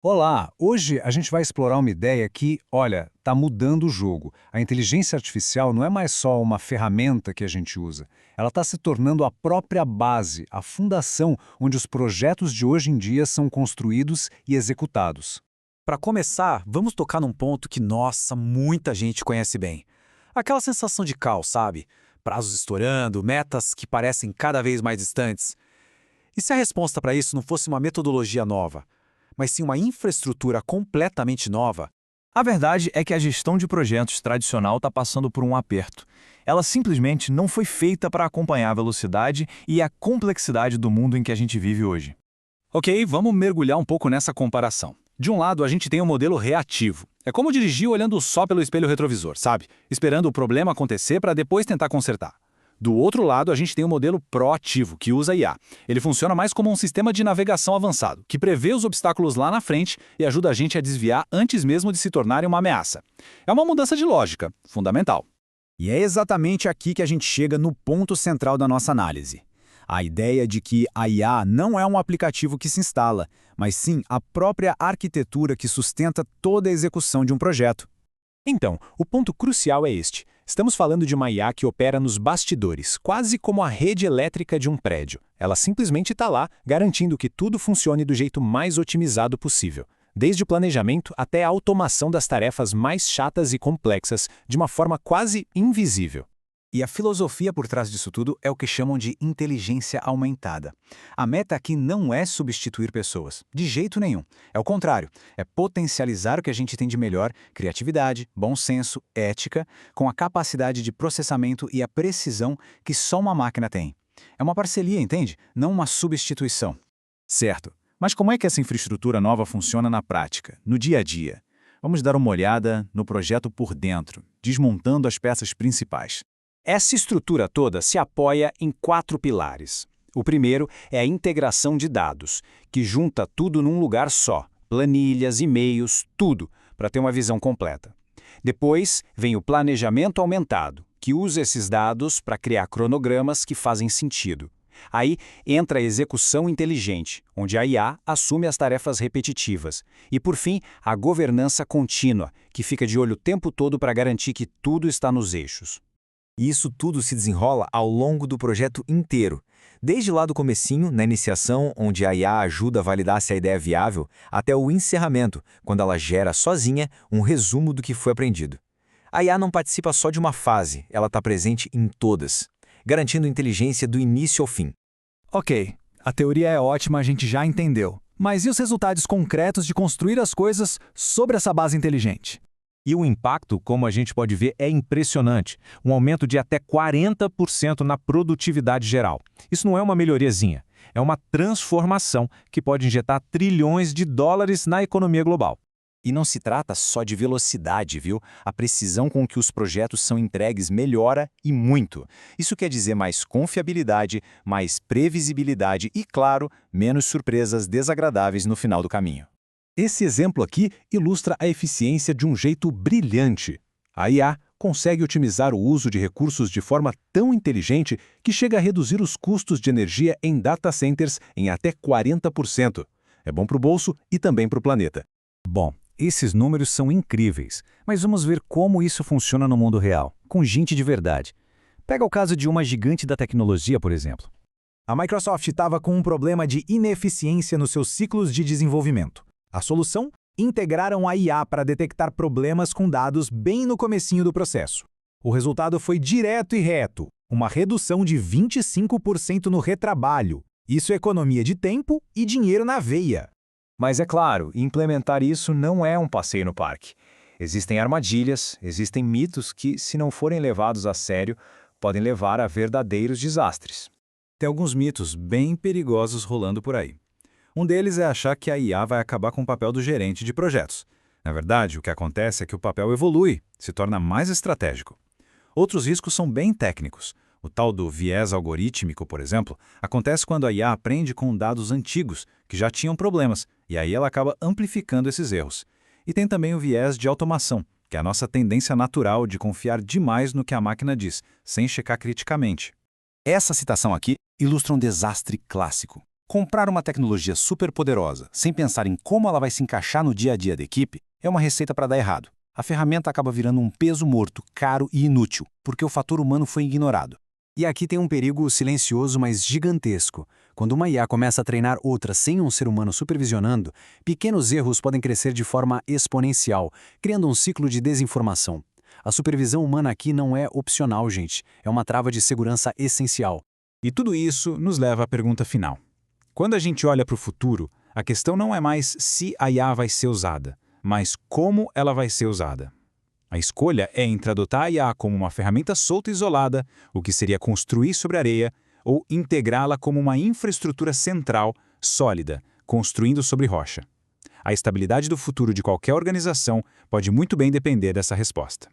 Olá, hoje a gente vai explorar uma ideia que, olha, está mudando o jogo. A inteligência artificial não é mais só uma ferramenta que a gente usa. Ela está se tornando a própria base, a fundação onde os projetos de hoje em dia são construídos e executados. Para começar, vamos tocar num ponto que, nossa, muita gente conhece bem. Aquela sensação de caos, sabe? Prazos estourando, metas que parecem cada vez mais distantes. E se a resposta para isso não fosse uma metodologia nova, mas sim uma infraestrutura completamente nova? A verdade é que a gestão de projetos tradicional está passando por um aperto. Ela simplesmente não foi feita para acompanhar a velocidade e a complexidade do mundo em que a gente vive hoje. Ok, vamos mergulhar um pouco nessa comparação. De um lado, a gente tem um modelo reativo. É como dirigir olhando só pelo espelho retrovisor, sabe? Esperando o problema acontecer para depois tentar consertar. Do outro lado, a gente tem um modelo proativo, que usa IA. Ele funciona mais como um sistema de navegação avançado, que prevê os obstáculos lá na frente e ajuda a gente a desviar antes mesmo de se tornarem uma ameaça. É uma mudança de lógica, fundamental. E é exatamente aqui que a gente chega no ponto central da nossa análise. A ideia de que a IA não é um aplicativo que se instala, mas sim a própria arquitetura que sustenta toda a execução de um projeto. Então, o ponto crucial é este. Estamos falando de uma IA que opera nos bastidores, quase como a rede elétrica de um prédio. Ela simplesmente está lá, garantindo que tudo funcione do jeito mais otimizado possível. Desde o planejamento até a automação das tarefas mais chatas e complexas, de uma forma quase invisível. E a filosofia por trás disso tudo é o que chamam de inteligência aumentada. A meta aqui não é substituir pessoas, de jeito nenhum. É o contrário, é potencializar o que a gente tem de melhor, criatividade, bom senso, ética, com a capacidade de processamento e a precisão que só uma máquina tem. É uma parceria, entende? Não uma substituição. Certo, mas como é que essa infraestrutura nova funciona na prática, no dia a dia? Vamos dar uma olhada no projeto por dentro, desmontando as peças principais. Essa estrutura toda se apoia em 4 pilares. O primeiro é a integração de dados, que junta tudo num lugar só, planilhas, e-mails, tudo, para ter uma visão completa. Depois vem o planejamento aumentado, que usa esses dados para criar cronogramas que fazem sentido. Aí entra a execução inteligente, onde a IA assume as tarefas repetitivas. E, por fim, a governança contínua, que fica de olho o tempo todo para garantir que tudo está nos eixos. E isso tudo se desenrola ao longo do projeto inteiro. Desde lá do comecinho, na iniciação, onde a IA ajuda a validar se a ideia é viável, até o encerramento, quando ela gera sozinha um resumo do que foi aprendido. A IA não participa só de uma fase, ela está presente em todas, garantindo inteligência do início ao fim. Ok, a teoria é ótima, a gente já entendeu. Mas e os resultados concretos de construir as coisas sobre essa base inteligente? E o impacto, como a gente pode ver, é impressionante. Um aumento de até 40% na produtividade geral. Isso não é uma melhoriazinha, é uma transformação que pode injetar trilhões de dólares na economia global. E não se trata só de velocidade, viu? A precisão com que os projetos são entregues melhora e muito. Isso quer dizer mais confiabilidade, mais previsibilidade e, claro, menos surpresas desagradáveis no final do caminho. Esse exemplo aqui ilustra a eficiência de um jeito brilhante. A IA consegue otimizar o uso de recursos de forma tão inteligente que chega a reduzir os custos de energia em data centers em até 40%. É bom para o bolso e também para o planeta. Bom, esses números são incríveis, mas vamos ver como isso funciona no mundo real, com gente de verdade. Pega o caso de uma gigante da tecnologia, por exemplo. A Microsoft estava com um problema de ineficiência nos seus ciclos de desenvolvimento. A solução? Integraram a IA para detectar problemas com dados bem no comecinho do processo. O resultado foi direto e reto, uma redução de 25% no retrabalho. Isso é economia de tempo e dinheiro na veia. Mas é claro, implementar isso não é um passeio no parque. Existem armadilhas, existem mitos que, se não forem levados a sério, podem levar a verdadeiros desastres. Tem alguns mitos bem perigosos rolando por aí. Um deles é achar que a IA vai acabar com o papel do gerente de projetos. Na verdade, o que acontece é que o papel evolui, se torna mais estratégico. Outros riscos são bem técnicos. O tal do viés algorítmico, por exemplo, acontece quando a IA aprende com dados antigos, que já tinham problemas, e aí ela acaba amplificando esses erros. E tem também o viés de automação, que é a nossa tendência natural de confiar demais no que a máquina diz, sem checar criticamente. Essa citação aqui ilustra um desastre clássico. Comprar uma tecnologia superpoderosa, sem pensar em como ela vai se encaixar no dia a dia da equipe, é uma receita para dar errado. A ferramenta acaba virando um peso morto, caro e inútil, porque o fator humano foi ignorado. E aqui tem um perigo silencioso, mas gigantesco. Quando uma IA começa a treinar outra sem um ser humano supervisionando, pequenos erros podem crescer de forma exponencial, criando um ciclo de desinformação. A supervisão humana aqui não é opcional, gente. É uma trava de segurança essencial. E tudo isso nos leva à pergunta final. Quando a gente olha para o futuro, a questão não é mais se a IA vai ser usada, mas como ela vai ser usada. A escolha é entre adotar a IA como uma ferramenta solta e isolada, o que seria construir sobre areia, ou integrá-la como uma infraestrutura central, sólida, construindo sobre rocha. A estabilidade do futuro de qualquer organização pode muito bem depender dessa resposta.